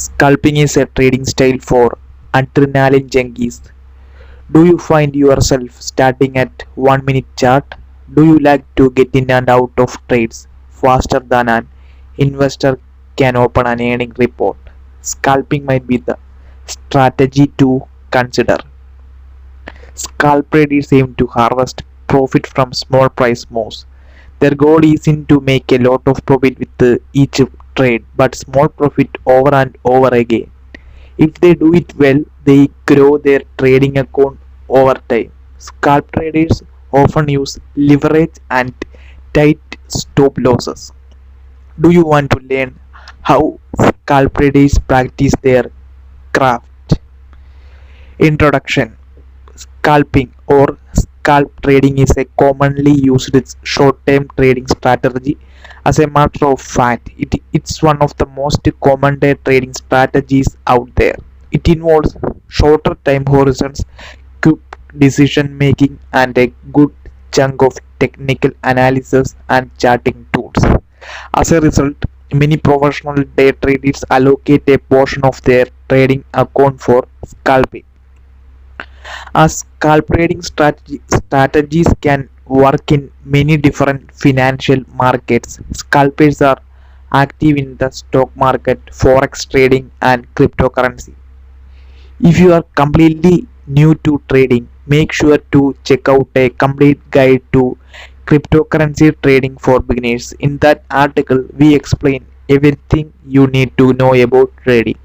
Scalping is a trading style for adrenaline junkies. Do you find yourself starting at 1 minute chart? Do you like to get in and out of trades faster than an investor can open an earning report? Scalping might be the strategy to consider. Scalp traders aim to harvest profit from small price moves. Their goal isn't to make a lot of profit with each trade, but small profit over and over again. If they do it well, they grow their trading account over time. Scalp traders often use leverage and tight stop losses. Do you want to learn how scalp traders practice their craft? Introduction. Scalping or scalp trading is a commonly used short-term trading strategy. As a matter of fact, it's one of the most common day trading strategies out there. It involves shorter time horizons, quick decision making, and a good chunk of technical analysis and charting tools. As a result, many professional day traders allocate a portion of their trading account for scalping. As scalp trading strategies can work in many different financial markets. Scalpers are active in the stock market, forex trading, and cryptocurrency. If you are completely new to trading, make sure to check out a complete guide to cryptocurrency trading for beginners. In that article, we explain everything you need to know about trading.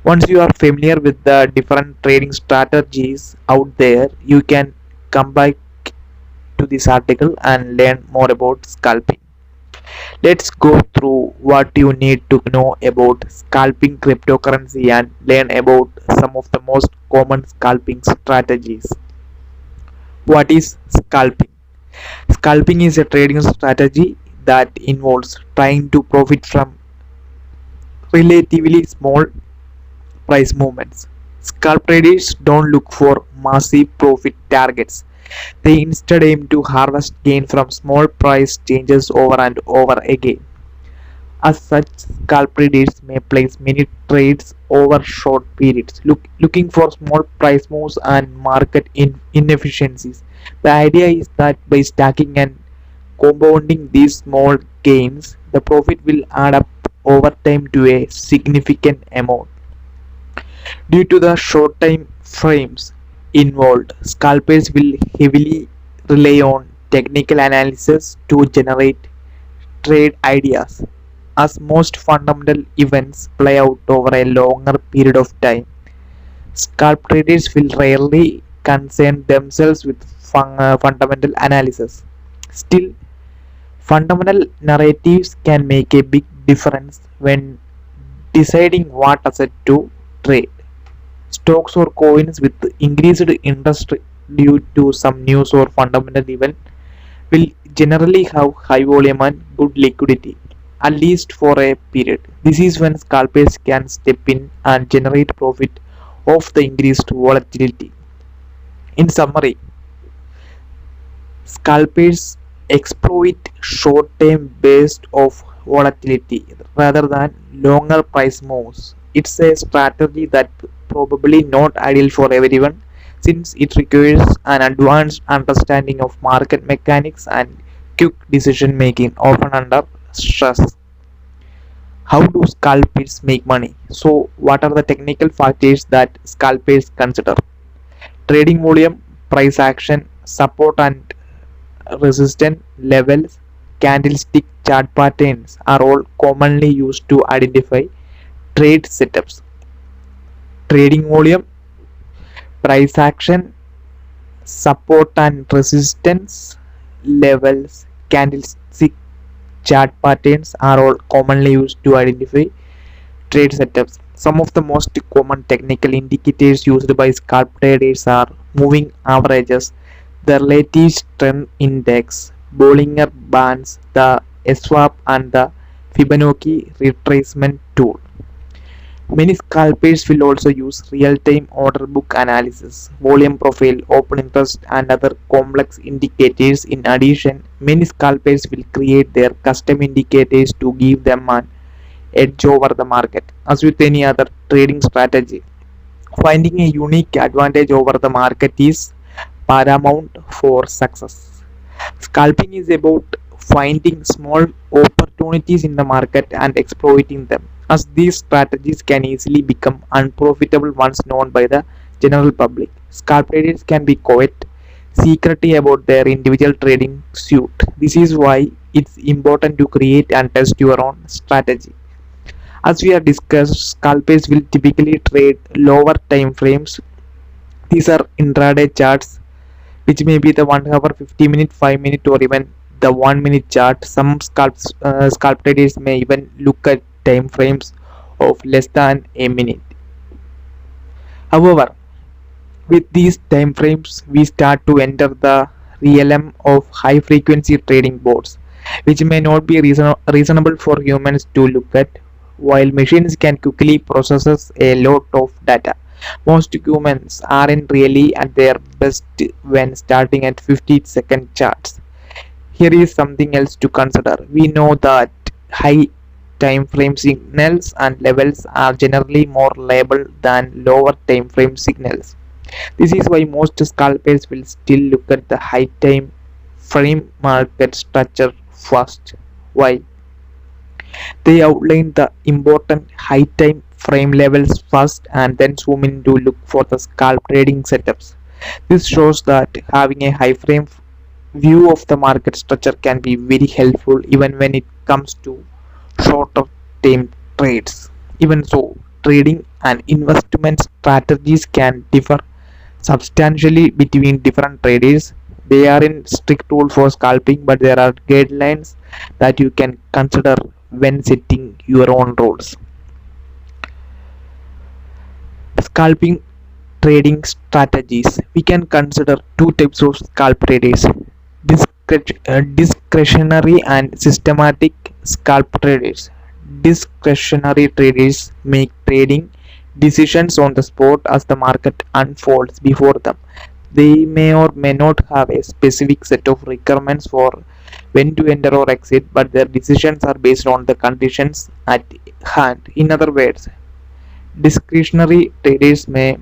Once you are familiar with the different trading strategies out there, you can come back to this article and learn more about scalping. Let's go through what you need to know about scalping cryptocurrency and learn about some of the most common scalping strategies. What is scalping? Scalping is a trading strategy that involves trying to profit from relatively small price movements. Scalp traders don't look for massive profit targets. They instead aim to harvest gain from small price changes over and over again. As such, scalp traders may place many trades over short periods, looking for small price moves and market inefficiencies. The idea is that by stacking and compounding these small gains, the profit will add up over time to a significant amount. Due to the short time frames involved, scalpers will heavily rely on technical analysis to generate trade ideas. As most fundamental events play out over a longer period of time, scalp traders will rarely concern themselves with fundamental analysis. Still, fundamental narratives can make a big difference when deciding what asset to trade. Stocks or coins with increased interest due to some news or fundamental event will generally have high volume and good liquidity, at least for a period. This is when scalpers can step in and generate profit of the increased volatility. In summary, scalpers exploit short-term based of volatility rather than longer price moves. It's a strategy that probably not ideal for everyone since it requires an advanced understanding of market mechanics and quick decision making often under stress. How do scalpers make money? So what are the technical factors that scalpers consider? Trading volume, price action, support and resistance levels, candlestick chart patterns are all commonly used to identify trade setups. Trading volume, price action, support and resistance levels, candlestick chart patterns are all commonly used to identify trade setups. Some of the most common technical indicators used by scalp traders are moving averages, the relative strength index, Bollinger Bands, the SWAP, and the Fibonacci retracement tool. Many scalpers will also use real-time order book analysis, volume profile, open interest, and other complex indicators. In addition, many scalpers will create their custom indicators to give them an edge over the market. As with any other trading strategy, finding a unique advantage over the market is paramount for success. Scalping is about finding small opportunities in the market and exploiting them, as these strategies can easily become unprofitable once known by the general public. Scalp traders can be quite secretive about their individual trading suite. This is why it's important to create and test your own strategy. As we have discussed, scalpers will typically trade lower time frames. These are intraday charts, which may be the 1 hour, 50 minute, 5 minute, or even the 1 minute chart. Some scalp traders may even look at time frames of less than a minute. However, with these time frames, we start to enter the realm of high frequency trading boards, which may not be reasonable for humans to look at, while machines can quickly process a lot of data. Most humans aren't really at their best when starting at 50-second charts. Here is something else to consider. We know that high time frame signals and levels are generally more reliable than lower time frame signals. This is why most scalpers will still look at the high time frame market structure first. Why? They outline the important high time frame levels first and then zoom in to look for the scalp trading setups. This shows that having a high frame view of the market structure can be very helpful even when it comes to shorter term trades. Even so, trading and investment strategies can differ substantially between different traders. They aren't strict rule for scalping, but there are guidelines that you can consider when setting your own rules. Scalping trading strategies. We can consider two types of scalp traders: discretionary and systematic scalp traders. Discretionary traders make trading decisions on the spot as the market unfolds before them. They may or may not have a specific set of requirements for when to enter or exit, but their decisions are based on the conditions at hand. In other words, discretionary traders may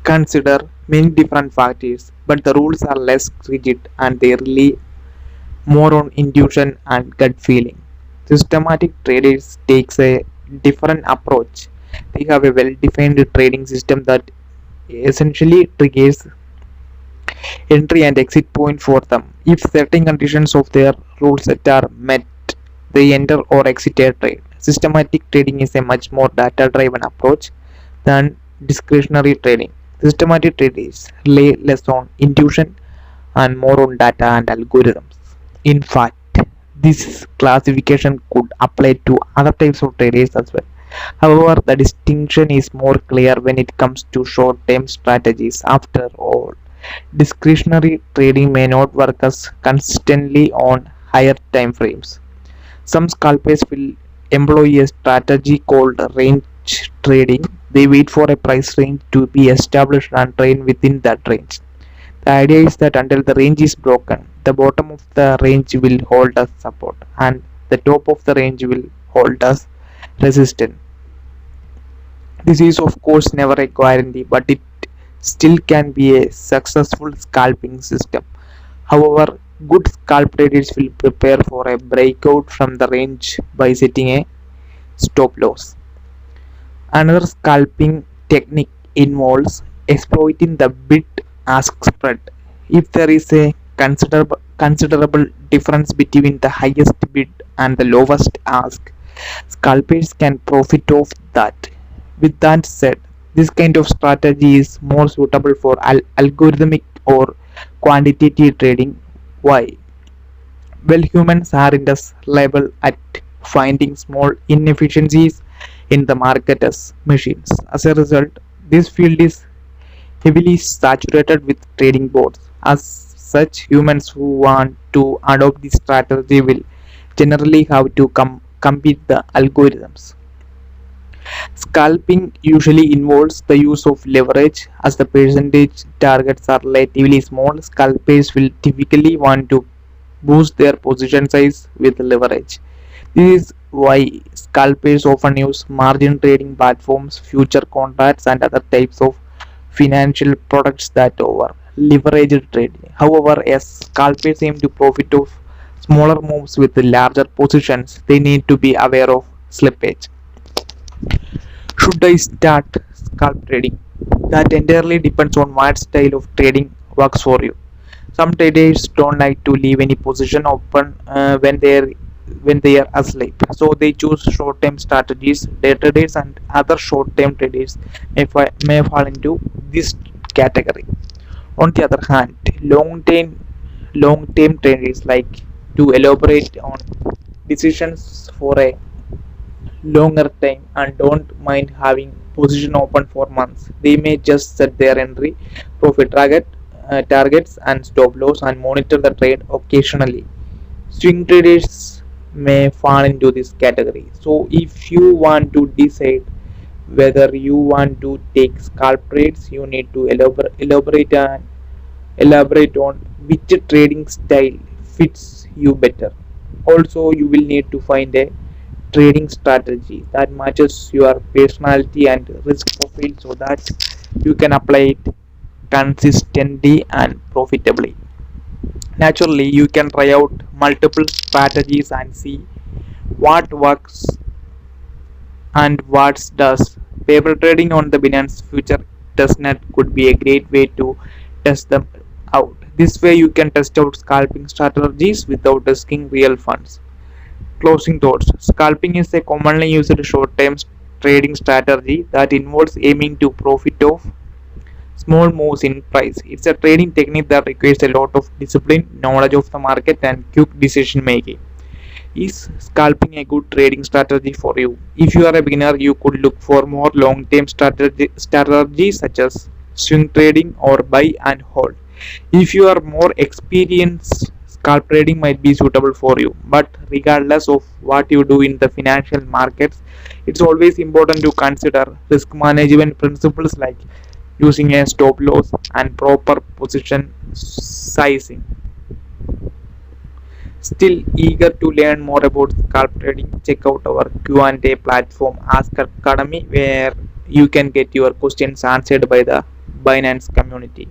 consider many different factors, but the rules are less rigid and they rely more on intuition and gut feeling. Systematic traders takes a different approach. They have a well-defined trading system that essentially triggers entry and exit point for them. If certain conditions of their rule set are met, they enter or exit a trade. Systematic trading is a much more data-driven approach than discretionary trading. Systematic traders rely less on intuition and more on data and algorithms. In fact, this classification could apply to other types of traders as well. However, the distinction is more clear when it comes to short-term strategies. After all, discretionary trading may not work as consistently on higher time frames. Some scalpers will employ a strategy called range trading. They wait for a price range to be established and trade within that range. The idea is that until the range is broken, the bottom of the range will hold as support and the top of the range will hold as resistance. This is of course never a guarantee, but it still can be a successful scalping system. However, good scalp traders will prepare for a breakout from the range by setting a stop loss. Another scalping technique involves exploiting the bid ask spread. If there is a considerable difference between the highest bid and the lowest ask, scalpers can profit off that. With that said, this kind of strategy is more suitable for algorithmic or quantitative trading. Why? Well, humans are in this level at finding small inefficiencies in the market as machines. As a result, this field is heavily saturated with trading boards. As such, humans who want to adopt this strategy will generally have to compete the algorithms. Scalping usually involves the use of leverage. As the percentage targets are relatively small, scalpers will typically want to boost their position size with leverage. This is why scalpers often use margin trading platforms, future contracts, and other types of financial products that over leveraged trading. However, as scalpers aim to profit of smaller moves with larger positions, they need to be aware of slippage. Should I start scalp trading? That entirely depends on what style of trading works for you. Some traders don't like to leave any position open when they are asleep, so they choose short-term strategies. Day traders and other short-term traders may fall into this category. On the other hand, long-term traders like to elaborate on decisions for a longer time and don't mind having position open for months. They may just set their entry profit targets and stop loss and monitor the trade occasionally. Swing traders may fall into this category. So if you want to decide whether you want to take scalp trades, you need to elaborate on which trading style fits you better. Also, you will need to find a trading strategy that matches your personality and risk profile so that you can apply it consistently and profitably. Naturally, you can try out multiple strategies and see what works and what does. Paper trading on the Binance Future testnet could be a great way to test them out. This way, you can test out scalping strategies without risking real funds. Closing thoughts. Scalping is a commonly used short-term trading strategy that involves aiming to profit off small moves in price. It's a trading technique that requires a lot of discipline, knowledge of the market, and quick decision making. Is scalping a good trading strategy for you? If you are a beginner, you could look for more long-term strategies such as swing trading or buy and hold. If you are more experienced, scalp trading might be suitable for you. But regardless of what you do in the financial markets, it's always important to consider risk management principles like using a stop loss and proper position sizing. Still eager to learn more about scalp trading? Check out our Q&A platform Ask Academy, where you can get your questions answered by the Binance community.